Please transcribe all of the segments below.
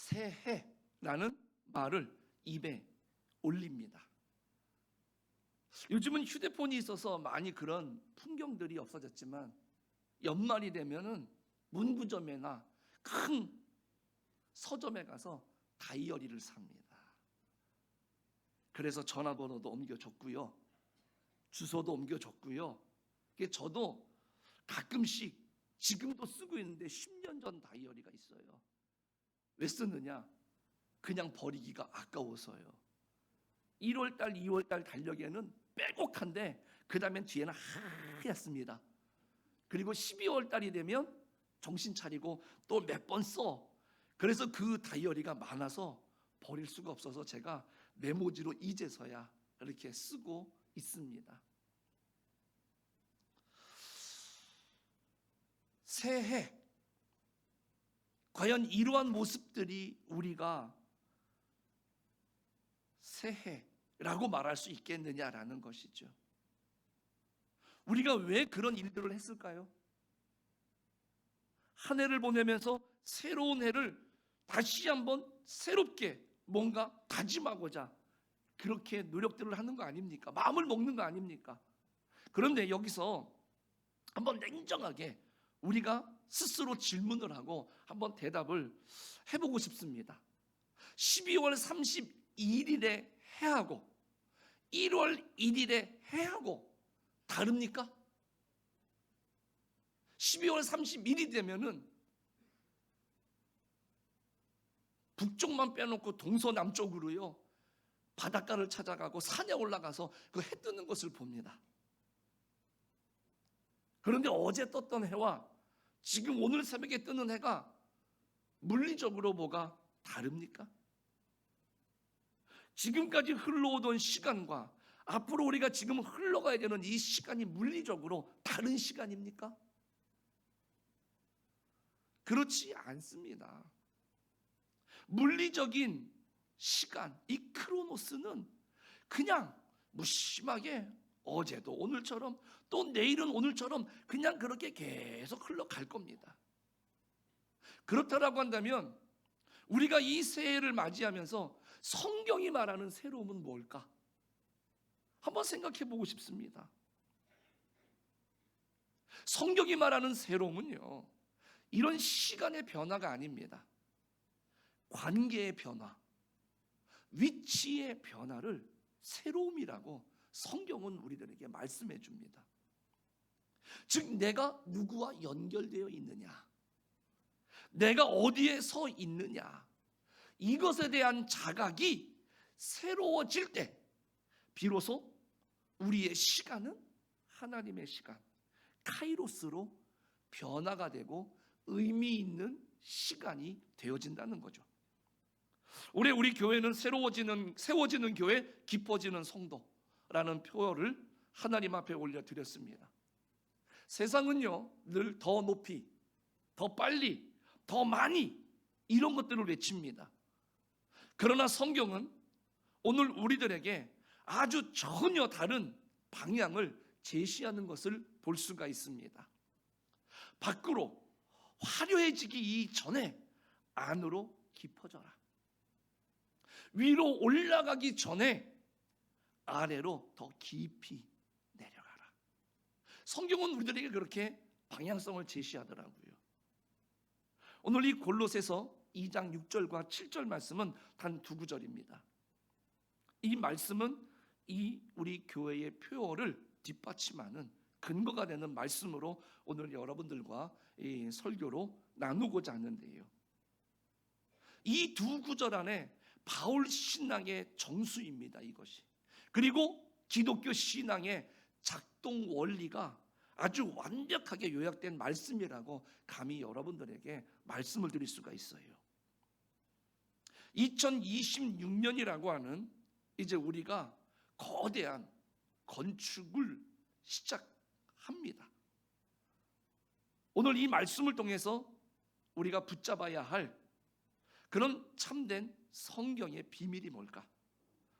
새해라는 말을 입에 올립니다. 요즘은 휴대폰이 있어서 많이 그런 풍경들이 없어졌지만 연말이 되면은 문구점이나 큰 서점에 가서 다이어리를 삽니다. 그래서 전화번호도 옮겨줬고요, 주소도 옮겨줬고요. 저도 가끔씩 지금도 쓰고 있는데 10년 전 다이어리가 있어요. 왜 쓰느냐? 그냥 버리기가 아까워서요. 1월달, 2월달 달력에는 빼곡한데 그 다음엔 뒤에는 하얗습니다. 그리고 12월달이 되면 정신 차리고 또 몇 번 써. 그래서 그 다이어리가 많아서 버릴 수가 없어서 제가 메모지로 이제서야 이렇게 쓰고 있습니다. 새해, 과연 이러한 모습들이 우리가 새해라고 말할 수 있겠느냐라는 것이죠. 우리가 왜 그런 일들을 했을까요? 한 해를 보내면서 새로운 해를 다시 한번 새롭게 뭔가 다짐하고자 그렇게 노력들을 하는 거 아닙니까? 마음을 먹는 거 아닙니까? 그런데 여기서 한번 냉정하게 우리가 스스로 질문을 하고 한번 대답을 해보고 싶습니다. 12월 32일에 해하고 1월 1일에 해하고 다릅니까? 12월 31일이 되면은 북쪽만 빼놓고 동서남쪽으로요 바닷가를 찾아가고 산에 올라가서 그 해 뜨는 것을 봅니다. 그런데 어제 떴던 해와 지금 오늘 새벽에 뜨는 해가 물리적으로 뭐가 다릅니까? 지금까지 흘러오던 시간과 앞으로 우리가 지금 흘러가야 되는 이 시간이 물리적으로 다른 시간입니까? 그렇지 않습니다. 물리적인 시간, 이 크로노스는 그냥 무심하게 어제도 오늘처럼 또 내일은 오늘처럼 그냥 그렇게 계속 흘러갈 겁니다. 그렇다라고 한다면 우리가 이 새해를 맞이하면서 성경이 말하는 새로움은 뭘까? 한번 생각해 보고 싶습니다. 성경이 말하는 새로움은요, 이런 시간의 변화가 아닙니다. 관계의 변화, 위치의 변화를 새로움이라고 성경은 우리들에게 말씀해 줍니다. 즉 내가 누구와 연결되어 있느냐, 내가 어디에 서 있느냐, 이것에 대한 자각이 새로워질 때 비로소 우리의 시간은 하나님의 시간, 카이로스로 변화가 되고 의미 있는 시간이 되어진다는 거죠. 올해 우리 교회는 세워지는 교회, 깊어지는 성도라는 표어를 하나님 앞에 올려드렸습니다. 세상은요 늘 더 높이, 더 빨리, 더 많이 이런 것들을 외칩니다. 그러나 성경은 오늘 우리들에게 아주 전혀 다른 방향을 제시하는 것을 볼 수가 있습니다. 밖으로 화려해지기 이전에 안으로 깊어져라. 위로 올라가기 전에 아래로 더 깊이 내려가라. 성경은 우리들에게 그렇게 방향성을 제시하더라고요. 오늘 이 골로새서 2장 6절과 7절 말씀은 단 두 구절입니다. 이 말씀은 이 우리 교회의 표어를 뒷받침하는 근거가 되는 말씀으로 오늘 여러분들과 이 설교로 나누고자 하는데요. 이 두 구절 안에 바울 신앙의 정수입니다, 이것이. 그리고 기독교 신앙의 작동 원리가 아주 완벽하게 요약된 말씀이라고 감히 여러분들에게 말씀을 드릴 수가 있어요. 2026년이라고 하는 이제 우리가 거대한 건축을 시작합니다. 오늘 이 말씀을 통해서 우리가 붙잡아야 할 그런 참된 성경의 비밀이 뭘까?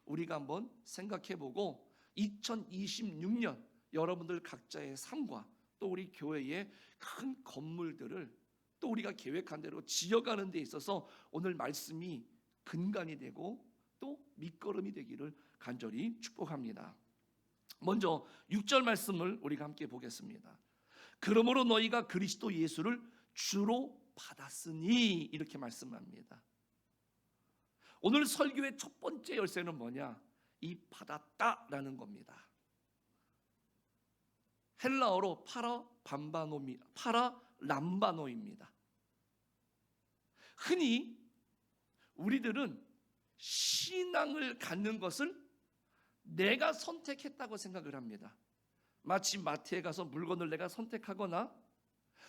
우리가 한번 생각해보고 2026년 여러분들 각자의 삶과 또 우리 교회의 큰 건물들을 또 또 우리가 계획한 대로 지어가는 데 있어서 오늘 말씀이 근간이 되고 또 밑거름이 되기를 간절히 축복합니다. 먼저 6절 말씀을 우리가 함께 보겠습니다. 그러므로 너희가 그리스도 예수를 주로 받았으니, 이렇게 말씀합니다. 오늘 설교의 첫 번째 열쇠는 뭐냐? 이 받았다라는 겁니다. 헬라어로 파라람바노입니다. 흔히 우리들은 신앙을 갖는 것을 내가 선택했다고 생각을 합니다. 마치 마트에 가서 물건을 내가 선택하거나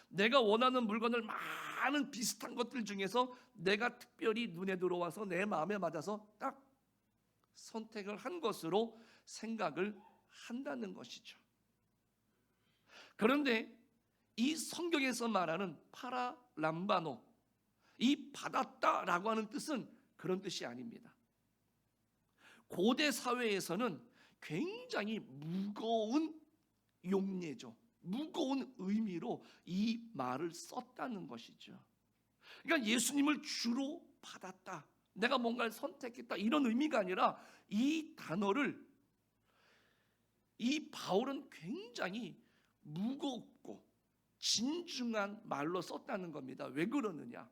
내가 원하는 물건을 많은 비슷한 것들 중에서 내가 특별히 눈에 들어와서 내 마음에 맞아서 딱 선택을 한 것으로 생각을 한다는 것이죠. 그런데 이 성경에서 말하는 파라람바노, 이 받았다라고 하는 뜻은 그런 뜻이 아닙니다. 고대 사회에서는 굉장히 무거운 용례죠. 무거운 의미로 이 말을 썼다는 것이죠. 그러니까 예수님을 주로 받았다, 내가 뭔가를 선택했다, 이런 의미가 아니라 이 단어를 이 바울은 굉장히 무겁고 진중한 말로 썼다는 겁니다. 왜 그러느냐?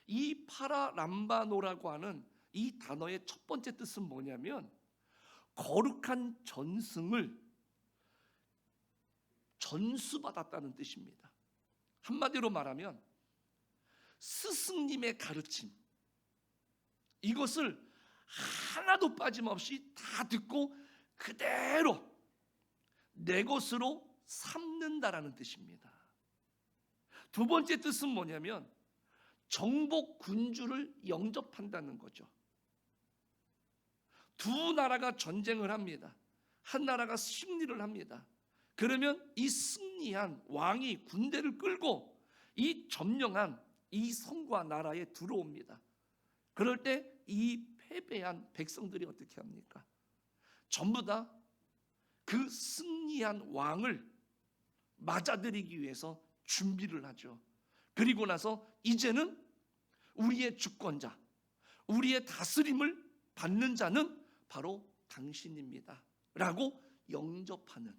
이 파라람바노라고 하는 이 단어의 첫 번째 뜻은 뭐냐면 거룩한 전승을 전수받았다는 뜻입니다. 한마디로 말하면 스승님의 가르침, 이것을 하나도 빠짐없이 다 듣고 그대로 내 것으로 삼는다라는 뜻입니다. 두 번째 뜻은 뭐냐면 정복 군주를 영접한다는 거죠. 두 나라가 전쟁을 합니다. 한 나라가 승리를 합니다. 그러면 이 승리한 왕이 군대를 끌고 이 점령한 이 성과 나라에 들어옵니다. 그럴 때 이 패배한 백성들이 어떻게 합니까? 전부 다 그 승리한 왕을 맞아들이기 위해서 준비를 하죠. 그리고 나서 이제는 우리의 주권자, 우리의 다스림을 받는 자는 바로 당신입니다 라고 영접하는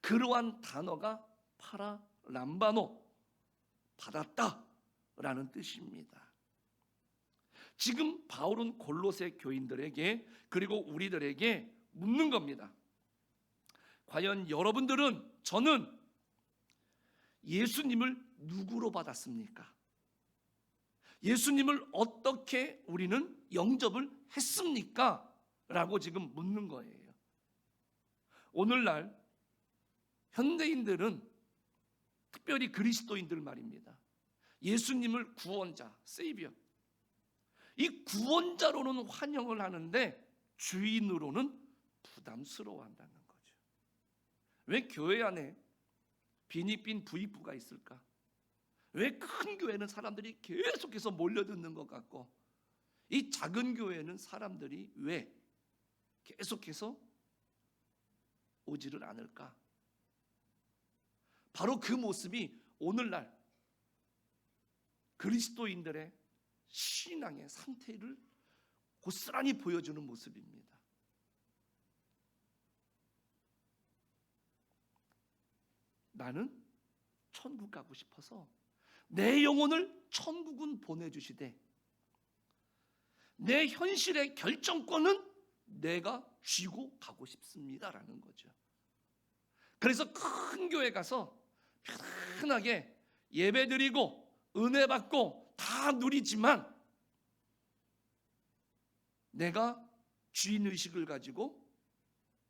그러한 단어가 파라람바노, 받았다라는 뜻입니다. 지금 바울은 골로새 교인들에게 그리고 우리들에게 묻는 겁니다. 과연 여러분들은, 저는 예수님을 누구로 받았습니까? 예수님을 어떻게 우리는 영접을 했습니까? 라고 지금 묻는 거예요. 오늘날 현대인들은, 특별히 그리스도인들 말입니다, 예수님을 구원자, 세이비어, 이 구원자로는 환영을 하는데 주인으로는 부담스러워한다는 거죠. 왜 교회 안에 빈이 빈 부익부가 있을까? 왜 큰 교회는 사람들이 계속해서 몰려드는 것 같고 이 작은 교회는 사람들이 왜 계속해서 오지를 않을까? 바로 그 모습이 오늘날 그리스도인들의 신앙의 상태를 고스란히 보여주는 모습입니다. 나는 천국 가고 싶어서 내 영혼을 천국은 보내주시되 내 현실의 결정권은 내가 쥐고 가고 싶습니다라는 거죠. 그래서 큰 교회 가서 편하게 예배드리고 은혜 받고 다 누리지만 내가 주인의식을 가지고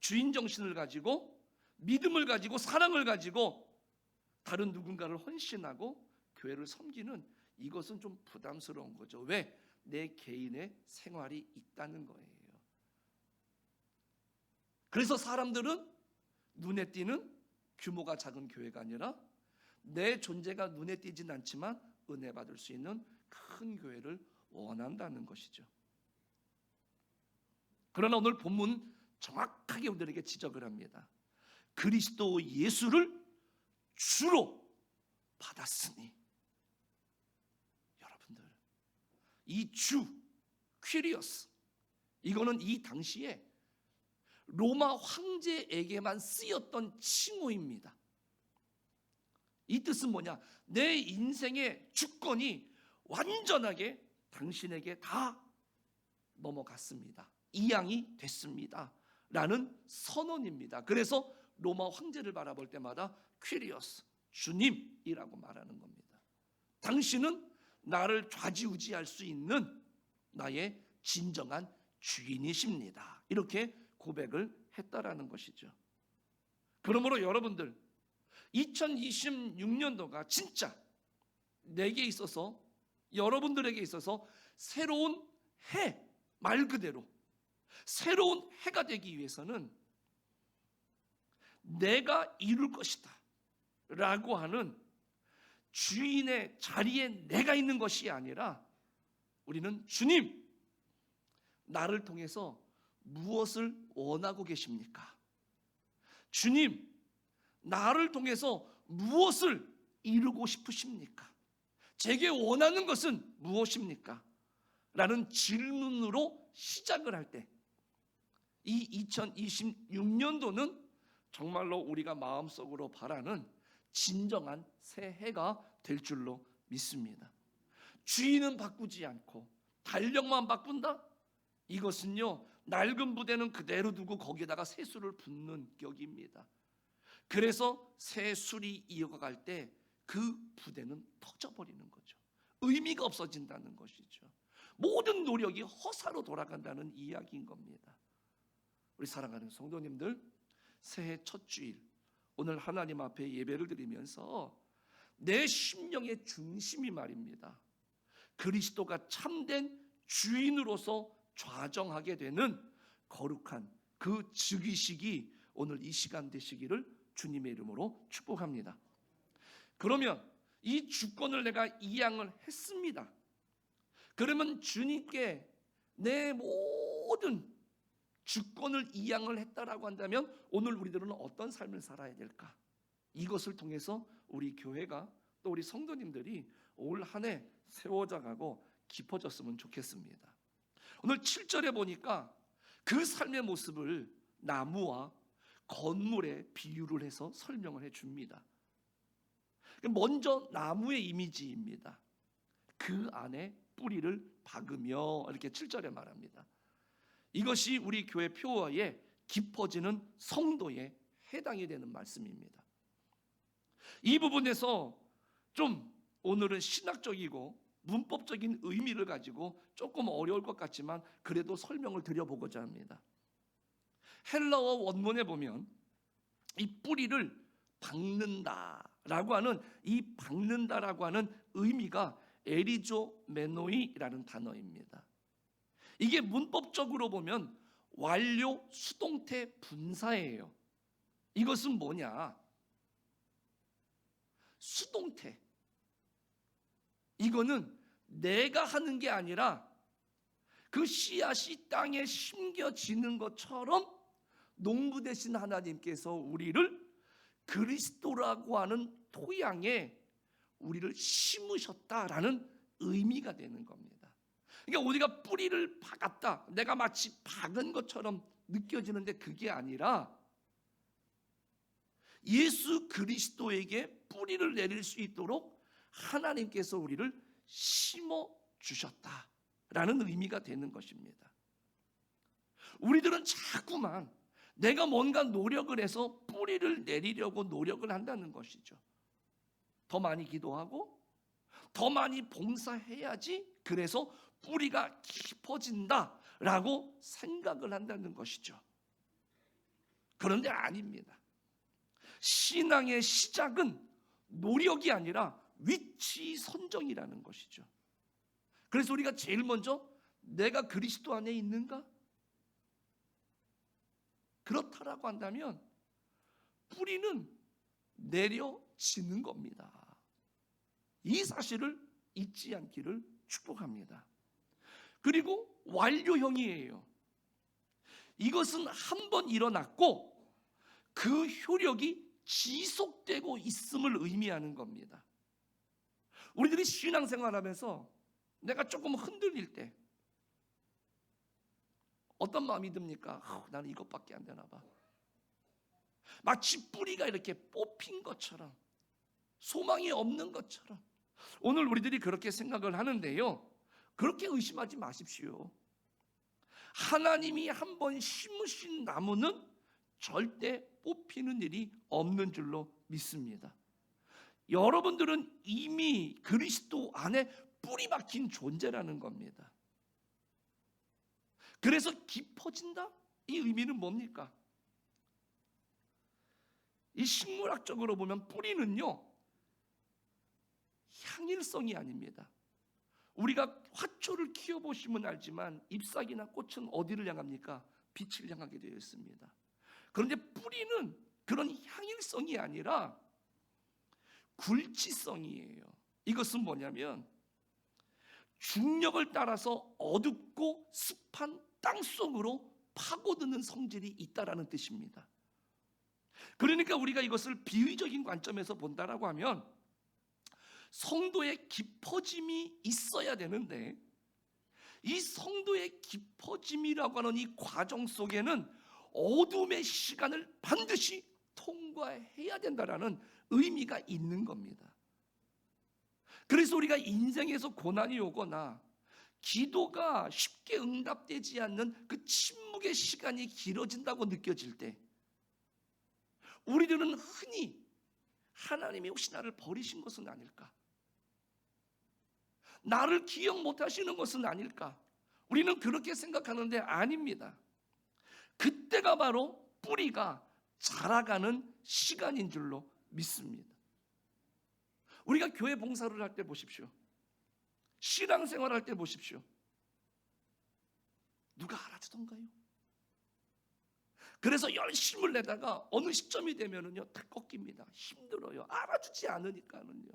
주인정신을 가지고 믿음을 가지고 사랑을 가지고 다른 누군가를 헌신하고 교회를 섬기는, 이것은 좀 부담스러운 거죠. 왜? 내 개인의 생활이 있다는 거예요. 그래서 사람들은 눈에 띄는 규모가 작은 교회가 아니라 내 존재가 눈에 띄진 않지만 은혜 받을 수 있는 큰 교회를 원한다는 것이죠. 그러나 오늘 본문 정확하게 우리에게 지적을 합니다. 그리스도 예수를 주로 받았으니, 이 주, 퀴리어스, 이거는 이 당시에 로마 황제에게만 쓰였던 칭호입니다. 이 뜻은 뭐냐? 내 인생의 주권이 완전하게 당신에게 다 넘어갔습니다. 이양이 됐습니다. 라는 선언입니다. 그래서 로마 황제를 바라볼 때마다 퀴리어스, 주님이라고 말하는 겁니다. 당신은 나를 좌지우지할 수 있는 나의 진정한 주인이십니다. 이렇게 고백을 했다라는 것이죠. 그러므로 여러분들 2026년도가 진짜 내게 있어서, 여러분들에게 있어서 새로운 해, 말 그대로 새로운 해가 되기 위해서는 내가 이룰 것이다 라고 하는 주인의 자리에 내가 있는 것이 아니라 우리는 주님, 나를 통해서 무엇을 원하고 계십니까? 주님, 나를 통해서 무엇을 이루고 싶으십니까? 제게 원하는 것은 무엇입니까? 라는 질문으로 시작을 할 때 이 2026년도는 정말로 우리가 마음속으로 바라는 진정한 새해가 될 줄로 믿습니다. 주인은 바꾸지 않고 달력만 바꾼다? 이것은요, 낡은 부대는 그대로 두고 거기에다가 새 술을 붓는 격입니다. 그래서 새 술이 이어갈 때 그 부대는 터져버리는 거죠. 의미가 없어진다는 것이죠. 모든 노력이 허사로 돌아간다는 이야기인 겁니다. 우리 사랑하는 성도님들, 새해 첫 주일 오늘 하나님 앞에 예배를 드리면서 내 심령의 중심이 말입니다, 그리스도가 참된 주인으로서 좌정하게 되는 거룩한 그 즉위식이 오늘 이 시간 되시기를 주님의 이름으로 축복합니다. 그러면 이 주권을 내가 이양을 했습니다. 그러면 주님께 내 모든 주권을 이양을 했다라고 한다면 오늘 우리들은 어떤 삶을 살아야 될까? 이것을 통해서 우리 교회가 또 우리 성도님들이 올 한 해 세워져가고 깊어졌으면 좋겠습니다. 오늘 7절에 보니까 그 삶의 모습을 나무와 건물에 비유를 해서 설명을 해줍니다. 먼저 나무의 이미지입니다. 그 안에 뿌리를 박으며, 이렇게 7절에 말합니다. 이것이 우리 교회 표어에 깊어지는 성도에 해당이 되는 말씀입니다. 이 부분에서 좀 오늘은 신학적이고 문법적인 의미를 가지고 조금 어려울 것 같지만 그래도 설명을 드려보고자 합니다. 헬라어 원문에 보면 이 뿌리를 박는다라고 하는, 이 박는다라고 하는 의미가 에리조메노이라는 단어입니다. 이게 문법적으로 보면 완료 수동태 분사예요. 이것은 뭐냐? 수동태. 이거는 내가 하는 게 아니라 그 씨앗이 땅에 심겨지는 것처럼 농부 되신 하나님께서 우리를 그리스도라고 하는 토양에 우리를 심으셨다라는 의미가 되는 겁니다. 그러니까 우리가 뿌리를 박았다, 내가 마치 박은 것처럼 느껴지는데 그게 아니라 예수 그리스도에게 뿌리를 내릴 수 있도록 하나님께서 우리를 심어 주셨다라는 의미가 되는 것입니다. 우리들은 자꾸만 내가 뭔가 노력을 해서 뿌리를 내리려고 노력을 한다는 것이죠. 더 많이 기도하고 더 많이 봉사해야지 그래서 뿌리가 깊어진다라고 생각을 한다는 것이죠. 그런데 아닙니다. 신앙의 시작은 노력이 아니라 위치 선정이라는 것이죠. 그래서 우리가 제일 먼저 내가 그리스도 안에 있는가? 그렇다라고 한다면 뿌리는 내려지는 겁니다. 이 사실을 잊지 않기를 축복합니다. 그리고 완료형이에요. 이것은 한 번 일어났고 그 효력이 지속되고 있음을 의미하는 겁니다. 우리들이 신앙생활하면서 내가 조금 흔들릴 때 어떤 마음이 듭니까? 나는 이것밖에 안 되나 봐. 마치 뿌리가 이렇게 뽑힌 것처럼, 소망이 없는 것처럼 오늘 우리들이 그렇게 생각을 하는데요, 그렇게 의심하지 마십시오. 하나님이 한번 심으신 나무는 절대 뽑히는 일이 없는 줄로 믿습니다. 여러분들은 이미 그리스도 안에 뿌리 박힌 존재라는 겁니다. 그래서 깊어진다? 이 의미는 뭡니까? 이 식물학적으로 보면 뿌리는요, 향일성이 아닙니다. 우리가 화초를 키워보시면 알지만 잎사귀나 꽃은 어디를 향합니까? 빛을 향하게 되어 있습니다. 그런데 뿌리는 그런 향일성이 아니라 굴지성이에요. 이것은 뭐냐면 중력을 따라서 어둡고 습한 땅속으로 파고드는 성질이 있다라는 뜻입니다. 그러니까 우리가 이것을 비유적인 관점에서 본다라고 하면 성도의 깊어짐이 있어야 되는데, 이 성도의 깊어짐이라고 하는 이 과정 속에는 어둠의 시간을 반드시 통과해야 된다라는 의미가 있는 겁니다. 그래서 우리가 인생에서 고난이 오거나 기도가 쉽게 응답되지 않는 그 침묵의 시간이 길어진다고 느껴질 때, 우리들은 흔히 하나님이 혹시 나를 버리신 것은 아닐까? 나를 기억 못하시는 것은 아닐까? 우리는 그렇게 생각하는데 아닙니다. 그때가 바로 뿌리가 자라가는 시간인 줄로 믿습니다. 우리가 교회 봉사를 할 때 보십시오. 신앙생활 할 때 보십시오. 누가 알아주던가요? 그래서 열심을 내다가 어느 시점이 되면은요, 다 꺾입니다. 힘들어요. 알아주지 않으니까는요.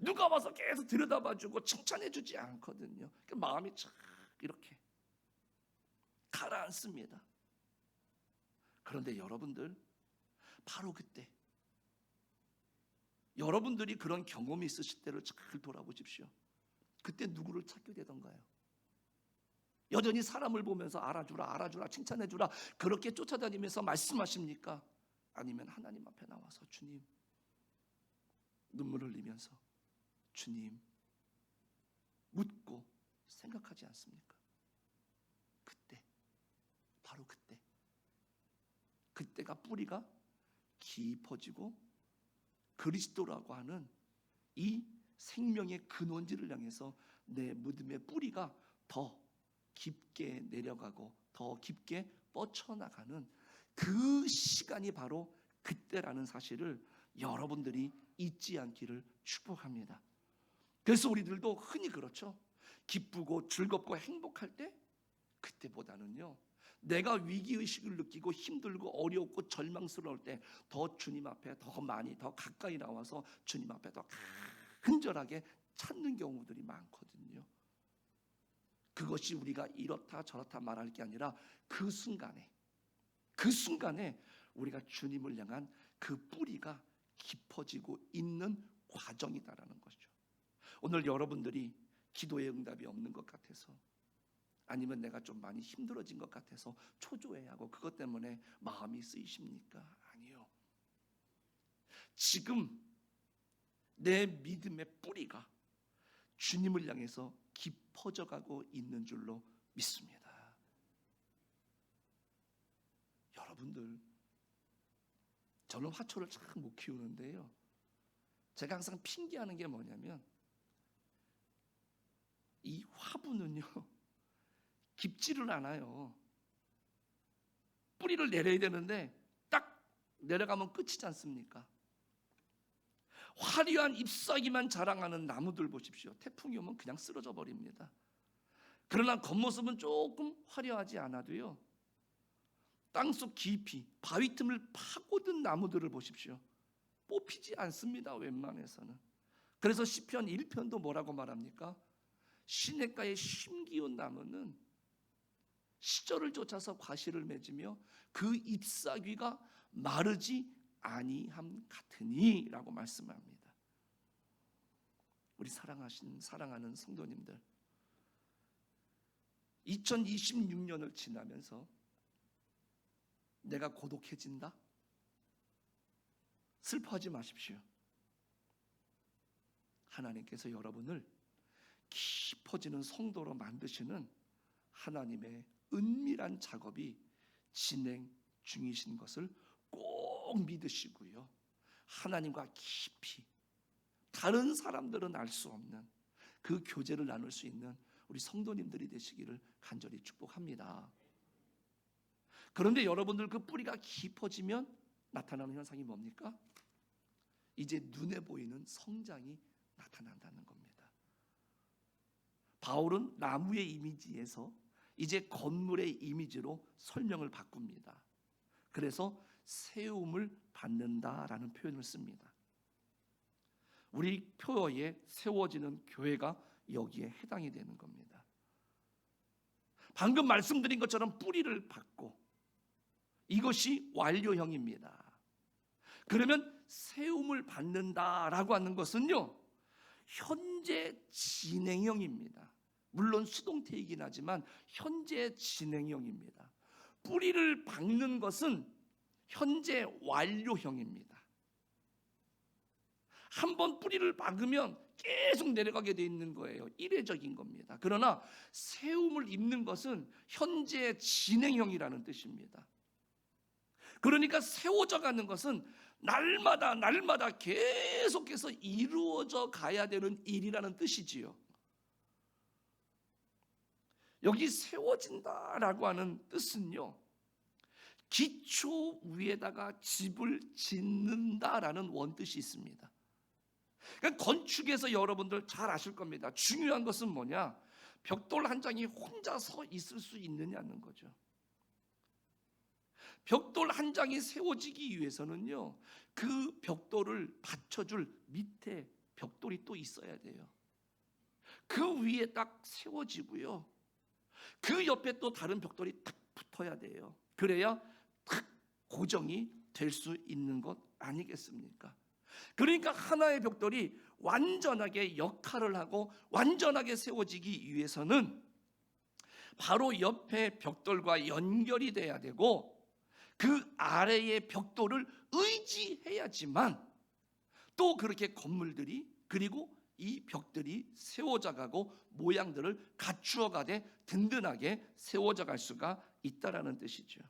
누가 와서 계속 들여다봐주고 칭찬해주지 않거든요. 마음이 쫙 이렇게 가라앉습니다. 그런데 여러분들, 바로 그때 여러분들이 그런 경험이 있으실 때를 잘 돌아보십시오. 그때 누구를 찾게 되던가요? 여전히 사람을 보면서 알아주라 칭찬해주라 그렇게 쫓아다니면서 말씀하십니까? 아니면 하나님 앞에 나와서 주님, 눈물 흘리면서 주님 묻고 생각하지 않습니까? 그때, 바로 그때가 뿌리가 깊어지고 그리스도라고 하는 이 생명의 근원지를 향해서 내 믿음의 뿌리가 더 깊게 내려가고 더 깊게 뻗쳐나가는 그 시간이 바로 그때라는 사실을 여러분들이 잊지 않기를 축복합니다. 그래서 우리들도 흔히 그렇죠. 기쁘고 즐겁고 행복할 때, 그때보다는요, 내가 위기의식을 느끼고 힘들고 어렵고 절망스러울 때 더 주님 앞에 더 많이 더 가까이 나와서 주님 앞에 더 간절하게 찾는 경우들이 많거든요. 그것이 우리가 이렇다 저렇다 말할 게 아니라 그 순간에 우리가 주님을 향한 그 뿌리가 깊어지고 있는 과정이다라는 것이죠. 오늘 여러분들이 기도의 응답이 없는 것 같아서, 아니면 내가 좀 많이 힘들어진 것 같아서 초조해하고 그것 때문에 마음이 쓰이십니까? 아니요. 지금 내 믿음의 뿌리가 주님을 향해서 깊어져 가고 있는 줄로 믿습니다. 여러분들, 저는 화초를 잘 못 키우는데요, 제가 항상 핑계하는 게 뭐냐면, 이 화분은요 깊지를 않아요. 뿌리를 내려야 되는데 딱 내려가면 끝이지 않습니까? 화려한 잎사귀만 자랑하는 나무들 보십시오. 태풍이 오면 그냥 쓰러져 버립니다. 그러나 겉모습은 조금 화려하지 않아도요, 땅속 깊이 바위 틈을 파고든 나무들을 보십시오. 뽑히지 않습니다, 웬만해서는. 그래서 시편 1편도 뭐라고 말합니까? 시냇가에 심기운 나무는 시절을 쫓아서 과실을 맺으며 그 잎사귀가 마르지 아니함 같으니 라고 말씀합니다. 우리 사랑하는 성도님들, 2026년을 지나면서 내가 고독해진다? 슬퍼하지 마십시오. 하나님께서 여러분을 깊어지는 성도로 만드시는 하나님의 은밀한 작업이 진행 중이신 것을 꼭 믿으시고요, 하나님과 깊이 다른 사람들은 알 수 없는 그 교제를 나눌 수 있는 우리 성도님들이 되시기를 간절히 축복합니다. 그런데 여러분들 그 뿌리가 깊어지면 나타나는 현상이 뭡니까? 이제 눈에 보이는 성장이 나타난다는 겁니다. 바울은 나무의 이미지에서 이제 건물의 이미지로 설명을 바꿉니다. 그래서 세움을 받는다라는 표현을 씁니다. 우리 표어에 세워지는 교회가 여기에 해당이 되는 겁니다. 방금 말씀드린 것처럼 뿌리를 받고 이것이 완료형입니다. 그러면 세움을 받는다라고 하는 것은요, 현재 진행형입니다. 물론 수동태이긴 하지만 현재 진행형입니다. 뿌리를 박는 것은 현재 완료형입니다. 한번 뿌리를 박으면 계속 내려가게 되어 있는 거예요. 일회적인 겁니다. 그러나 세움을 입는 것은 현재 진행형이라는 뜻입니다. 그러니까 세워져 가는 것은 날마다 계속해서 이루어져 가야 되는 일이라는 뜻이지요. 여기 세워진다라고 하는 뜻은요, 기초 위에다가 집을 짓는다라는 원뜻이 있습니다. 그러니까 건축에서 여러분들 잘 아실 겁니다. 중요한 것은 뭐냐? 벽돌 한 장이 혼자 서 있을 수 있느냐는 거죠. 벽돌 한 장이 세워지기 위해서는요, 그 벽돌을 받쳐줄 밑에 벽돌이 또 있어야 돼요. 그 위에 딱 세워지고요, 그 옆에 또 다른 벽돌이 딱 붙어야 돼요. 그래야 딱 고정이 될 수 있는 것 아니겠습니까? 그러니까 하나의 벽돌이 완전하게 역할을 하고 완전하게 세워지기 위해서는 바로 옆에 벽돌과 연결이 돼야 되고, 그 아래의 벽돌을 의지해야지만 또 그렇게 건물들이, 그리고 이 벽들이 세워져 가고 모양들을 갖추어 가되 든든하게 세워져 갈 수가 있다라는 뜻이죠.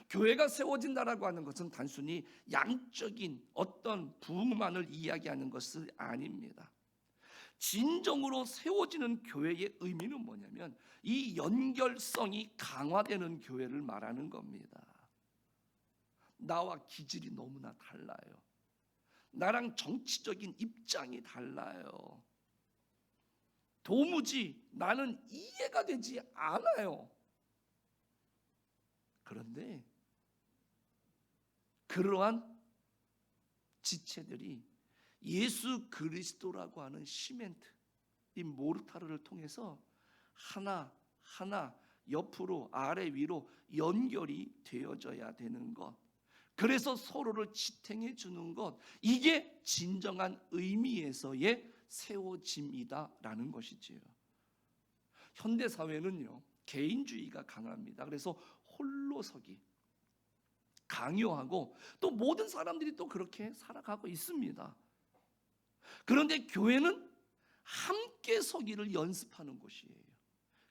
교회가 세워진다라고 하는 것은 단순히 양적인 어떤 부흥만을 이야기하는 것은 아닙니다. 진정으로 세워지는 교회의 의미는 뭐냐면 이 연결성이 강화되는 교회를 말하는 겁니다. 나와 기질이 너무나 달라요. 나랑 정치적인 입장이 달라요. 도무지 나는 이해가 되지 않아요. 그런데 그러한 지체들이 예수 그리스도라고 하는 시멘트, 이 모르타르를 통해서 하나 옆으로 아래 위로 연결이 되어져야 되는 것, 그래서 서로를 지탱해 주는 것, 이게 진정한 의미에서의 세워짐이다라는 것이지요. 현대 사회는요, 개인주의가 강합니다. 그래서 홀로서기 강요하고 또 모든 사람들이 또 그렇게 살아가고 있습니다. 그런데 교회는 함께 서기를 연습하는 곳이에요.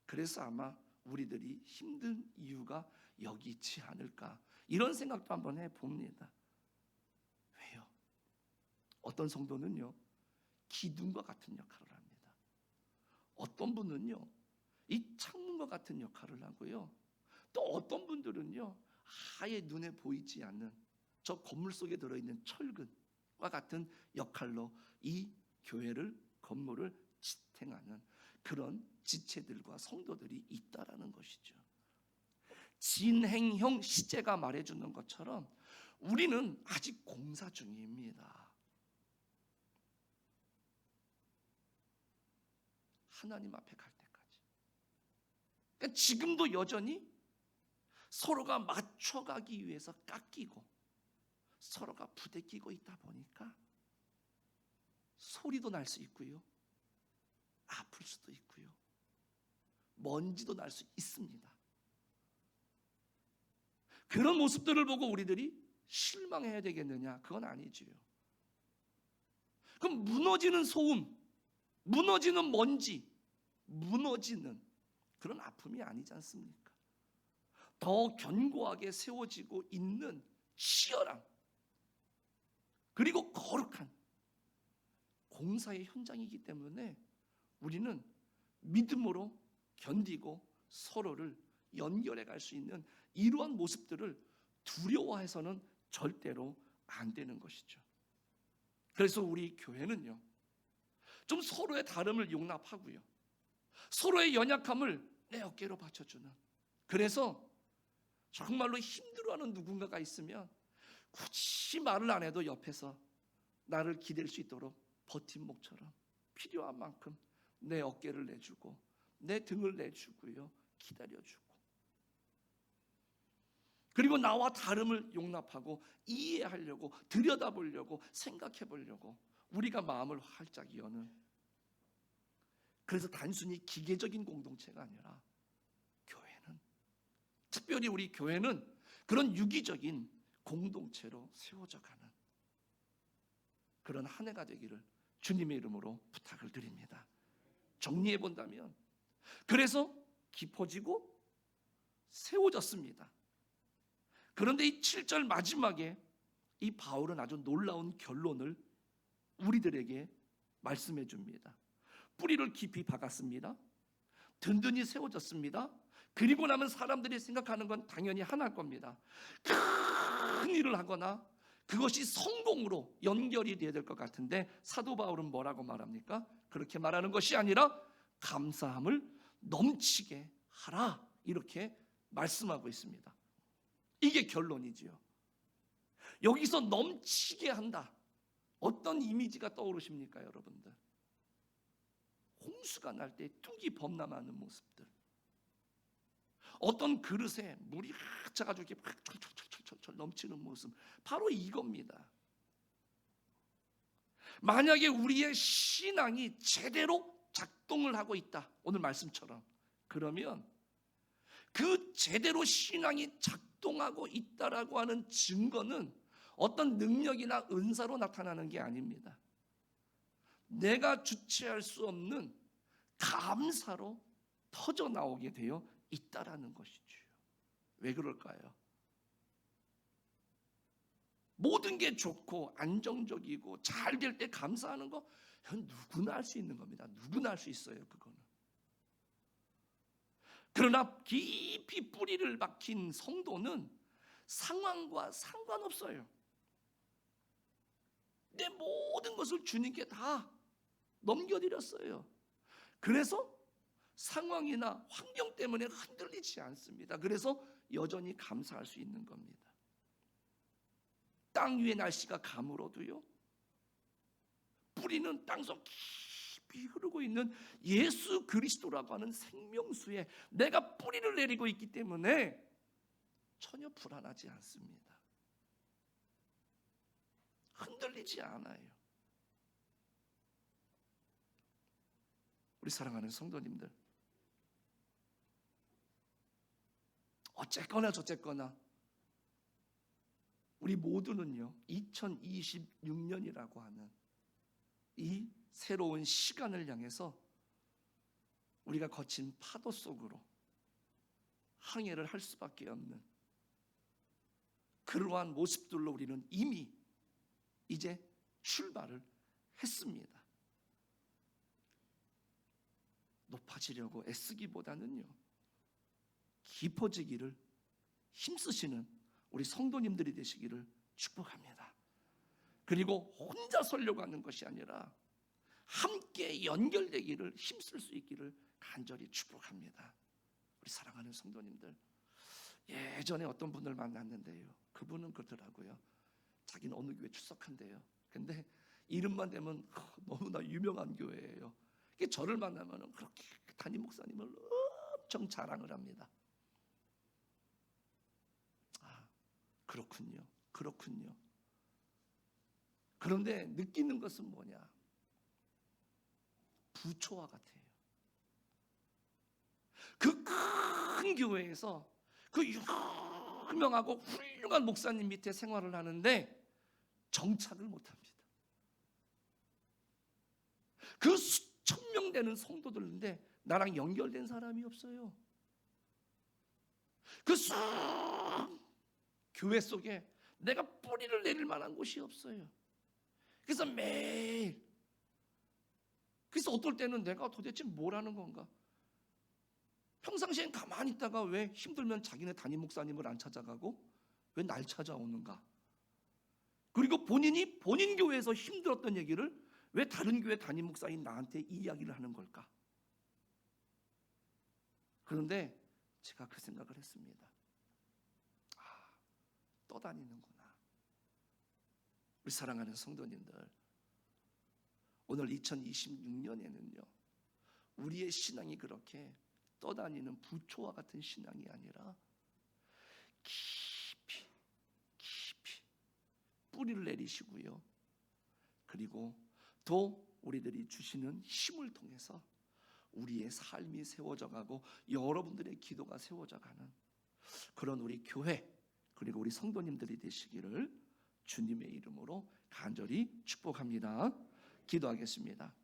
그래서 아마 우리들이 힘든 이유가 여기 있지 않을까, 이런 생각도 한번 해봅니다. 왜요? 어떤 성도는요, 기둥과 같은 역할을 합니다. 어떤 분은요, 이 창문과 같은 역할을 하고요, 또 어떤 분들은요, 아예 눈에 보이지 않는 저 건물 속에 들어있는 철근과 같은 역할로 이 교회를, 건물을 지탱하는 그런 지체들과 성도들이 있다라는 것이죠. 진행형 시제가 말해주는 것처럼 우리는 아직 공사 중입니다. 하나님 앞에 갈 때까지. 그러니까 지금도 여전히 서로가 맞춰가기 위해서 깎이고 서로가 부대끼고 있다 보니까 소리도 날 수 있고요, 아플 수도 있고요, 먼지도 날 수 있습니다. 그런 모습들을 보고 우리들이 실망해야 되겠느냐? 그건 아니지요. 그럼 무너지는 소음, 무너지는 먼지, 무너지는 그런 아픔이 아니지 않습니까? 더 견고하게 세워지고 있는 치열함, 그리고 거룩한 공사의 현장이기 때문에 우리는 믿음으로 견디고 서로를 연결해 갈 수 있는 이러한 모습들을 두려워해서는 절대로 안 되는 것이죠. 그래서 우리 교회는요, 좀 서로의 다름을 용납하고요, 서로의 연약함을 내 어깨로 받쳐주는, 그래서 정말로 힘들어하는 누군가가 있으면 굳이 말을 안 해도 옆에서 나를 기댈 수 있도록 버팀목처럼 필요한 만큼 내 어깨를 내주고 내 등을 내주고요, 기다려주고, 그리고 나와 다름을 용납하고 이해하려고, 들여다보려고, 생각해보려고 우리가 마음을 활짝 여는, 그래서 단순히 기계적인 공동체가 아니라 교회는, 특별히 우리 교회는 그런 유기적인 공동체로 세워져 가는 그런 한 해가 되기를 주님의 이름으로 부탁을 드립니다. 정리해 본다면, 그래서 깊어지고 세워졌습니다. 그런데 이 7절 마지막에 이 바울은 아주 놀라운 결론을 우리들에게 말씀해 줍니다. 뿌리를 깊이 박았습니다. 든든히 세워졌습니다. 그리고 나면 사람들이 생각하는 건 당연히 하나일 겁니다. 큰 일을 하거나 그것이 성공으로 연결이 돼야 될 것 같은데, 사도 바울은 뭐라고 말합니까? 그렇게 말하는 것이 아니라 감사함을 넘치게 하라, 이렇게 말씀하고 있습니다. 이게 결론이지요. 여기서 넘치게 한다, 어떤 이미지가 떠오르십니까, 여러분들? 홍수가 날 때 뚝이 범람하는 모습들, 어떤 그릇에 물이 확 차가지고 이렇게 확 철철철철 넘치는 모습, 바로 이겁니다. 만약에 우리의 신앙이 제대로 작동을 하고 있다, 오늘 말씀처럼, 그러면 그 제대로 신앙이 작동하고 있다라고 하는 증거는 어떤 능력이나 은사로 나타나는 게 아닙니다. 내가 주체할 수 없는 감사로 터져 나오게 되어 있다라는 것이죠. 왜 그럴까요? 모든 게 좋고 안정적이고 잘 될 때 감사하는 거 누구나 할 수 있는 겁니다. 누구나 할 수 있어요, 그거는. 그러나 깊이 뿌리를 박힌 성도는 상황과 상관없어요. 내 모든 것을 주님께 다 넘겨드렸어요. 그래서 상황이나 환경 때문에 흔들리지 않습니다. 그래서 여전히 감사할 수 있는 겁니다. 땅 위의 날씨가 가물어도요, 뿌리는 땅속 깊이 흐르고 있는 예수 그리스도라고 하는 생명수에 내가 뿌리를 내리고 있기 때문에 전혀 불안하지 않습니다. 흔들리지 않아요. 우리 사랑하는 성도님들, 어쨌거나 저쨌거나 우리 모두는요, 2026년이라고 하는 이 새로운 시간을 향해서 우리가 거친 파도 속으로 항해를 할 수밖에 없는 그러한 모습들로 우리는 이미 이제 출발을 했습니다. 높아지려고 애쓰기보다는요, 깊어지기를 힘쓰시는 우리 성도님들이 되시기를 축복합니다. 그리고 혼자 서려고 하는 것이 아니라 함께 연결되기를 힘쓸 수 있기를 간절히 축복합니다. 우리 사랑하는 성도님들, 예전에 어떤 분을 만났는데요, 그분은 그러더라고요. 자기는 어느 교회 출석한대요. 근데 이름만 대면 너무나 유명한 교회예요. 저를 만나면 그렇게 담임 목사님을 엄청 자랑을 합니다. 그렇군요. 그런데 느끼는 것은 뭐냐? 부초와 같아요. 그 큰 교회에서 그 유명하고 훌륭한 목사님 밑에 생활을 하는데 정착을 못합니다. 그 수천 명 되는 성도들인데 나랑 연결된 사람이 없어요. 그 교회 속에 내가 뿌리를 내릴 만한 곳이 없어요. 그래서 매일, 그래서 어떨 때는 내가 도대체 뭘 하는 건가? 평상시엔 가만히 있다가 왜 힘들면 자기네 담임 목사님을 안 찾아가고 왜 날 찾아오는가? 그리고 본인이 본인 교회에서 힘들었던 얘기를 왜 다른 교회 담임 목사인 나한테 이야기를 하는 걸까? 그런데 제가 그 생각을 했습니다. 떠다니는구나. 우리 사랑하는 성도님들, 오늘 2026년에는요 우리의 신앙이 그렇게 떠다니는 부초와 같은 신앙이 아니라 깊이 뿌리를 내리시고요, 그리고 또 우리들이 주시는 힘을 통해서 우리의 삶이 세워져 가고 여러분들의 기도가 세워져 가는 그런 우리 교회 그리고 우리 성도님들이 되시기를 주님의 이름으로 간절히 축복합니다. 기도하겠습니다.